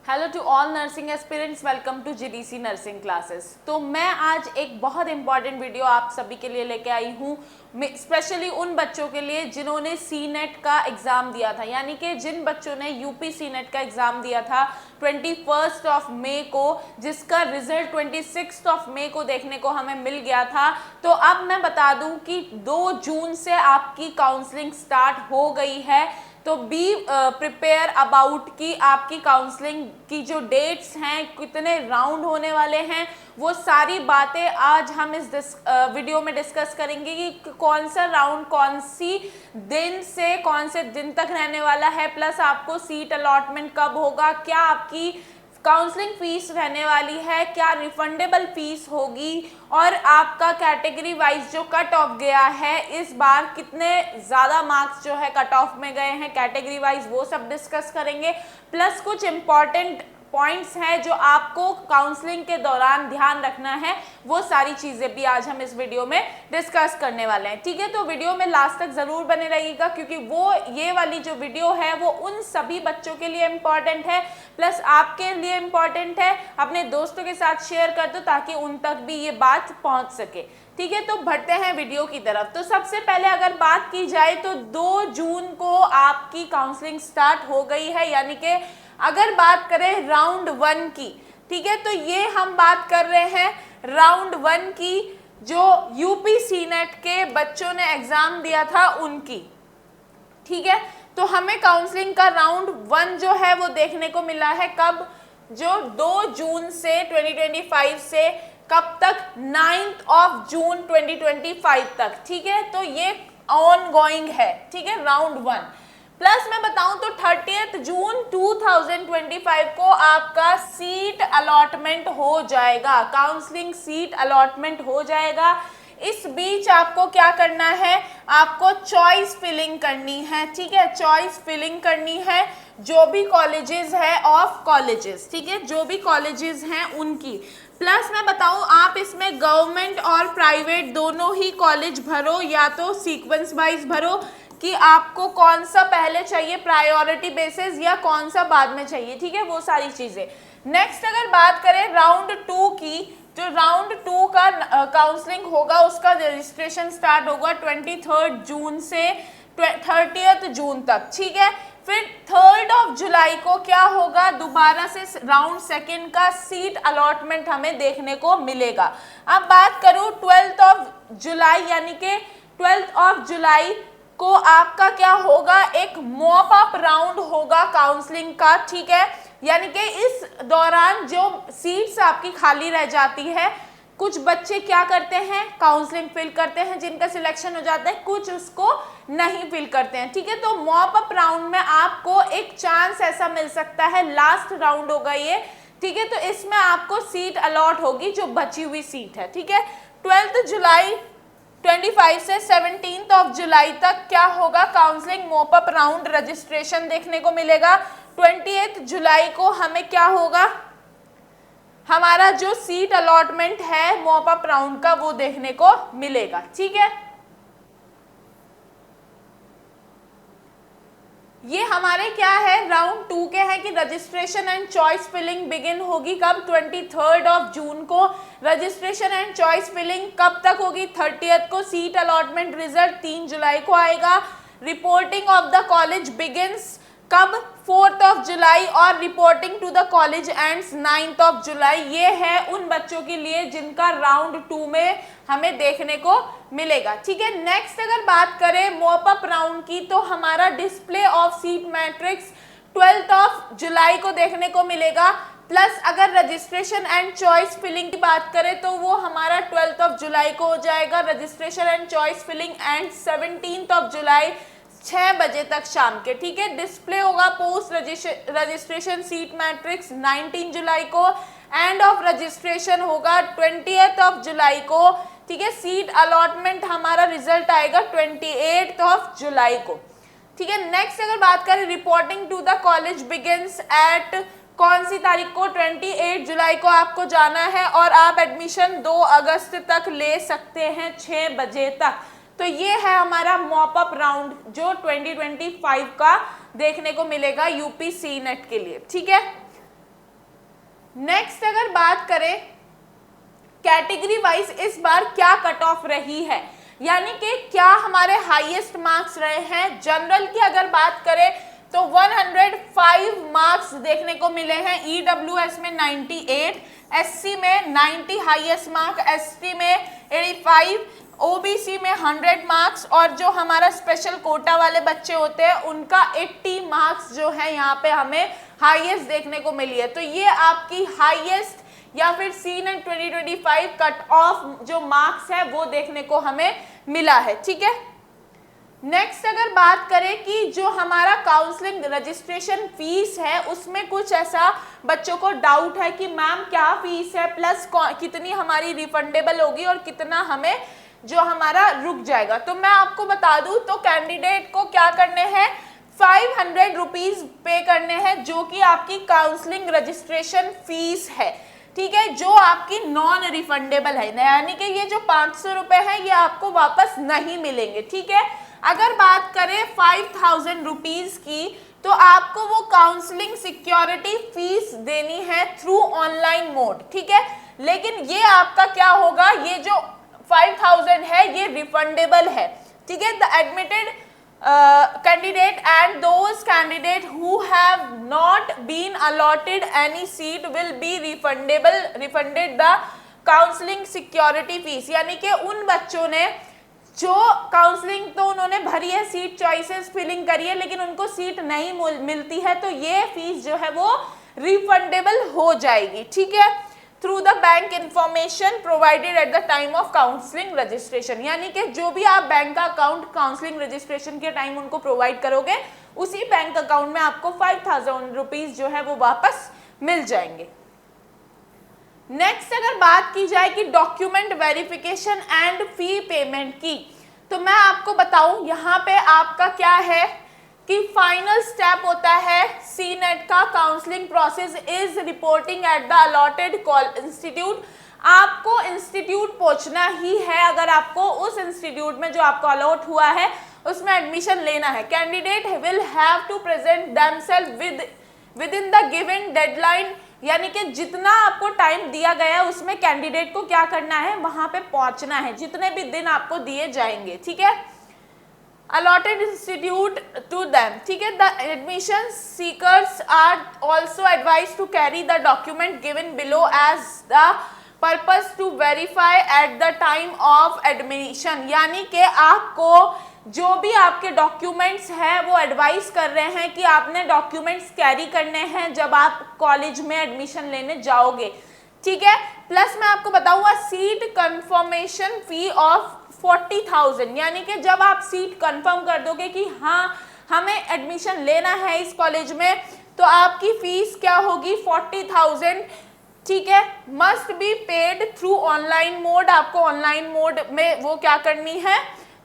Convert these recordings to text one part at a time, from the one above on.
Hello to all nursing aspirants, welcome to GDC nursing classes. तो मैं आज एक बहुत इंपॉर्टेंट वीडियो आप सभी के लिए लेके आई हूँ, स्पेशली उन बच्चों के लिए जिन्होंने सी नेट का एग्ज़ाम दिया था, यानी कि जिन बच्चों ने यूपी सी नेट का एग्ज़ाम दिया था 21 मई को, जिसका रिजल्ट 26 मई को देखने को हमें मिल गया था। तो अब मैं बता दूं कि 2 जून से आपकी काउंसलिंग स्टार्ट हो गई है। तो बी प्रिपेयर अबाउट कि आपकी काउंसलिंग की जो डेट्स हैं, कितने राउंड होने वाले हैं, वो सारी बातें आज हम इस वीडियो में डिस्कस करेंगे कि कौन सा राउंड कौन सी दिन से कौन से दिन तक रहने वाला है, प्लस आपको सीट अलॉटमेंट कब होगा, क्या आपकी काउंसलिंग फीस रहने वाली है, क्या रिफंडेबल फीस होगी, और आपका कैटेगरी वाइज जो कट ऑफ गया है इस बार कितने ज़्यादा मार्क्स जो है कट ऑफ में गए हैं कैटेगरी वाइज, वो सब डिस्कस करेंगे। प्लस कुछ इंपॉर्टेंट पॉइंट्स हैं जो आपको काउंसलिंग के दौरान ध्यान रखना है, वो सारी चीज़ें भी आज हम इस वीडियो में डिस्कस करने वाले हैं। ठीक है, तो वीडियो में लास्ट तक ज़रूर बने रहिएगा, क्योंकि वो ये वाली जो वीडियो है वो उन सभी बच्चों के लिए इम्पॉर्टेंट है, प्लस आपके लिए इम्पॉर्टेंट है। अपने दोस्तों के साथ शेयर कर दो ताकि उन तक भी ये बात पहुंच सके। ठीक है, तो बढ़ते हैं वीडियो की तरफ। तो सबसे पहले अगर बात की जाए तो 2 जून को आपकी काउंसलिंग स्टार्ट हो गई है, यानी कि अगर बात करें राउंड 1 की, ठीक है, तो ये हम बात कर रहे हैं राउंड 1 की, जो यूपी सी नेट के बच्चों ने एग्जाम दिया था उनकी। ठीक है, तो हमें काउंसलिंग का राउंड 1 जो है वो देखने को मिला है कब, जो 2 जून से 2025 से कब तक, 9 जून 2025 तक। ठीक है, तो ये ऑन गोइंग है। ठीक है, राउंड 1। प्लस मैं बताऊं तो 30 जून 2025 को आपका सीट अलॉटमेंट हो जाएगा, काउंसलिंग सीट अलॉटमेंट हो जाएगा। इस बीच आपको क्या करना है, आपको चॉइस फिलिंग करनी है। ठीक है, चॉइस फिलिंग करनी है जो भी कॉलेजेस है ऑफ कॉलेजेस, ठीक है, जो भी कॉलेजेस हैं उनकी। प्लस मैं बताऊं, आप इसमें गवर्नमेंट और प्राइवेट दोनों ही कॉलेज भरो, या तो सीक्वेंस वाइज भरो कि आपको कौन सा पहले चाहिए प्रायोरिटी बेसिस, या कौन सा बाद में चाहिए। ठीक है, वो सारी चीजें। नेक्स्ट अगर बात करें राउंड 2 की, जो राउंड 2 का काउंसलिंग होगा उसका रजिस्ट्रेशन स्टार्ट होगा 23 जून से 30 जून तक। ठीक है, फिर 3 जुलाई को क्या होगा, दोबारा से राउंड 2 का सीट अलॉटमेंट हमें देखने को मिलेगा। अब बात करूं 12 जुलाई, यानी कि 12 जुलाई को आपका क्या होगा, एक मॉप अप राउंड होगा काउंसलिंग का। ठीक है, यानी कि इस दौरान जो सीट्स आपकी खाली रह जाती है, कुछ बच्चे क्या करते हैं, काउंसलिंग फिल करते हैं, जिनका सिलेक्शन हो जाता है, कुछ उसको नहीं फिल करते हैं। ठीक है, तो मॉप अप राउंड में आपको एक चांस ऐसा मिल सकता है, लास्ट राउंड होगा ये। ठीक है, तो इसमें आपको सीट अलॉट होगी जो बची हुई सीट है। ठीक है, 12 जुलाई 25 से 17 जुलाई तक क्या होगा, counselling mop up round registration देखने को मिलेगा। 28 जुलाई को हमें क्या होगा, हमारा जो सीट अलॉटमेंट है मॉप अप राउंड का वो देखने को मिलेगा। ठीक है, ये हमारे क्या है, राउंड 2 के हैं कि registration and choice filling begin होगी कब, 23 जून को। रजिस्ट्रेशन एंड चॉइस फिलिंग कब तक होगी, 30 को। सीट अलॉटमेंट रिजल्ट 3 जुलाई को आएगा। Reporting of the college begins कब, 4 जुलाई, और reporting to the college ends 9 जुलाई। ये है उन बच्चों के लिए जिनका राउंड 2 में हमें देखने को मिलेगा। ठीक है, नेक्स्ट अगर बात करें मॉप अप राउंड की, तो हमारा डिस्प्ले ऑफ सीट मैट्रिक्स 12 जुलाई को देखने को मिलेगा। प्लस अगर रजिस्ट्रेशन एंड चॉइस फिलिंग की बात करें तो वो हमारा 12 जुलाई को हो जाएगा। Registration and choice filling end 17 जुलाई 6 बजे तक शाम के। ठीक है, डिस्प्ले होगा पोस्ट रजिस्ट्रेशन सीट मैट्रिक्स 19 जुलाई को। एंड ऑफ रजिस्ट्रेशन होगा 20 जुलाई को। ठीक है, सीट अलॉटमेंट हमारा रिजल्ट आएगा 28 जुलाई को। ठीक है, नेक्स्ट अगर बात करें reporting to the college begins at कौन सी तारीख को, 28 जुलाई को आपको जाना है, और आप एडमिशन 2 अगस्त तक ले सकते हैं 6 बजे तक। तो ये है हमारा मॉप अप राउंड जो 2025 का देखने को मिलेगा यूपी सी नेट के लिए। ठीक है, नेक्स्ट अगर बात करें कैटेगरी वाइज इस बार क्या कट ऑफ रही है, यानी कि क्या हमारे हाईएस्ट मार्क्स रहे हैं। जनरल की अगर बात करें तो 105 मार्क्स देखने को मिले हैं, ईडब्ल्यूएस में 98, एससी में 90 हाईएस्ट मार्क, एसटी में 85, ओबीसी में 100 मार्क्स, और जो हमारा स्पेशल कोटा वाले बच्चे होते हैं उनका 80 मार्क्स जो है यहाँ पे हमें हाईएस्ट देखने को मिली है। तो ये आपकी हाईएस्ट या फिर सीनेट 2025 कट ऑफ जो मार्क्स है वो देखने को हमें मिला है, ठीक है। नेक्स्ट अगर बात करें कि जो हमारा काउंसलिंग रजिस्ट्रेशन फीस है उसमें कुछ ऐसा बच्चों को डाउट है कि मैम क्या फीस है, प्लस कितनी हमारी रिफंडेबल होगी और कितना हमें जो हमारा रुक जाएगा। तो मैं आपको बता दूं तो कैंडिडेट को क्या करने हैं, 500 रुपीज पे करने हैं जो कि आपकी काउंसलिंग रजिस्ट्रेशन फीस है, ठीक है, जो आपकी नॉन रिफंडेबल है, यानी कि ये जो 500 रुपए है ये आपको वापस नहीं मिलेंगे, ठीक है। अगर बात करें 5000 रुपीज की तो आपको वो काउंसलिंग सिक्योरिटी फीस देनी है थ्रू ऑनलाइन मोड, ठीक है। लेकिन ये आपका क्या होगा, ये जो 5000 है ये रिफंडेबल है, ठीक है। The admitted candidate and those candidate who have not been allotted any seat will be refunded the counseling security fees, यानी कि उन बच्चों ने जो काउंसलिंग तो उन्होंने भरी है, सीट चॉइसेस फिलिंग करी है, लेकिन उनको सीट नहीं मिलती है तो ये फीस जो है वो रिफंडेबल हो जाएगी, ठीक है, through the bank information provided at the time of counselling registration, यानी कि जो भी आप बैंक का अकाउंट काउंसलिंग रजिस्ट्रेशन के टाइम उनको प्रोवाइड करोगे उसी बैंक अकाउंट में आपको 5000 रुपीज जो है वो वापस मिल जाएंगे। नेक्स्ट अगर बात की जाए कि document verification and fee payment की, तो मैं आपको बताऊं यहाँ पे आपका क्या है कि फाइनल स्टेप होता है सीनेट का counselling process is reporting at the allotted institute. आपको इंस्टीट्यूट पहुंचना ही है अगर आपको उस इंस्टीट्यूट में जो आपको अलॉट हुआ है उसमें एडमिशन लेना है। Candidate will have to present themselves within the given deadline, यानी कि जितना आपको टाइम दिया गया है उसमें कैंडिडेट को क्या करना है, वहां पे पहुंचना है, जितने भी दिन आपको दिए जाएंगे, ठीक है। allotted institute to them, ठीक है। the admission seekers are also advised to carry the document given below as the purpose to verify at the time of admission, यानी कि आपको जो भी आपके डॉक्यूमेंट्स हैं वो एडवाइस कर रहे हैं कि आपने डॉक्यूमेंट्स कैरी करने हैं जब आप कॉलेज में एडमिशन लेने जाओगे, ठीक है। प्लस मैं आपको बताऊंगा सीट कंफर्मेशन फी ऑफ 40,000, यानी कि जब आप सीट कंफर्म कर दोगे कि हाँ हमें एडमिशन लेना है इस कॉलेज में तो आपकी फीस क्या होगी 40,000, ठीक है। Must be paid through online mode, आपको ऑनलाइन मोड में वो क्या करनी है,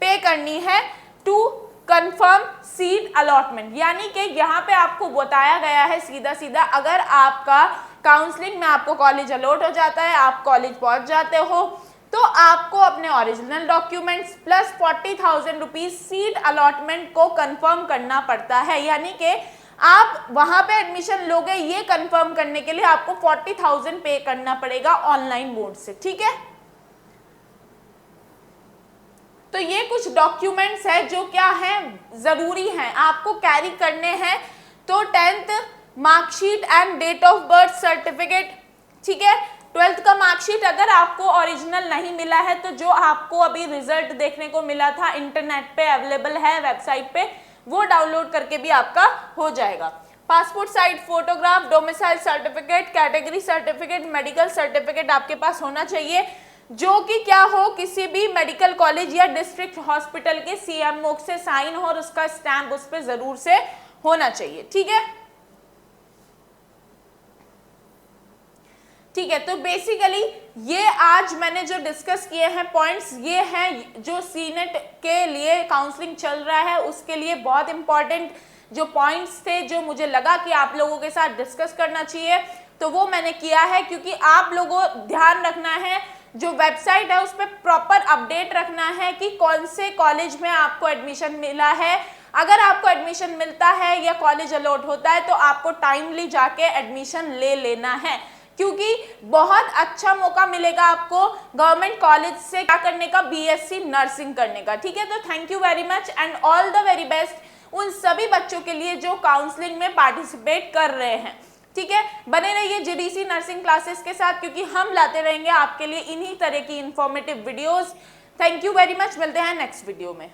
पे करनी है टू कंफर्म सीट अलॉटमेंट, यानी कि यहाँ पे आपको बताया गया है सीधा सीधा अगर आपका काउंसलिंग में आपको कॉलेज अलॉट हो जाता है, आप कॉलेज पहुंच जाते हो तो आपको अपने original documents plus 40,000 rupees seat allotment को कंफर्म करना पड़ता है, यानी कि आप वहां पे एडमिशन लोगे ये कंफर्म करने के लिए आपको 40,000 पे करना पड़ेगा ऑनलाइन मोड से, ठीक है। तो ये कुछ डॉक्यूमेंट्स है जो क्या है जरूरी हैं आपको कैरी करने हैं, तो 10th marksheet and date of birth certificate, ठीक है। 12th का मार्कशीट अगर आपको ओरिजिनल नहीं मिला है तो जो आपको अभी रिजल्ट देखने को मिला था इंटरनेट पे अवेलेबल है वेबसाइट पे, वो डाउनलोड करके भी आपका हो जाएगा। Passport size photograph, domicile certificate, category certificate, medical certificate आपके पास होना चाहिए जो कि क्या हो किसी भी मेडिकल कॉलेज या डिस्ट्रिक्ट हॉस्पिटल के सीएमओ से साइन हो और उसका स्टैम्प उस पर जरूर से होना चाहिए, ठीक है। ठीक है, तो बेसिकली ये आज मैंने जो डिस्कस किए हैं पॉइंट्स ये हैं जो सीनेट के लिए काउंसलिंग चल रहा है उसके लिए बहुत इंपॉर्टेंट जो पॉइंट्स थे जो मुझे लगा कि आप लोगों के साथ डिस्कस करना चाहिए तो वो मैंने किया है, क्योंकि आप लोगों ध्यान रखना है जो वेबसाइट है उस पर प्रॉपर अपडेट रखना है कि कौन से कॉलेज में आपको एडमिशन मिला है। अगर आपको एडमिशन मिलता है या कॉलेज अलॉट होता है तो आपको टाइमली जाके एडमिशन ले लेना है, क्योंकि बहुत अच्छा मौका मिलेगा आपको गवर्नमेंट कॉलेज से क्या करने का, बीएससी नर्सिंग करने का। ठीक है, तो thank you very much and all the very best उन सभी बच्चों के लिए जो काउंसलिंग में पार्टिसिपेट कर रहे हैं। ठीक है, बने रहिए जीडीसी नर्सिंग क्लासेस के साथ, क्योंकि हम लाते रहेंगे आपके लिए इन्हीं तरह की informative videos. Thank you very much, मिलते हैं नेक्स्ट वीडियो में।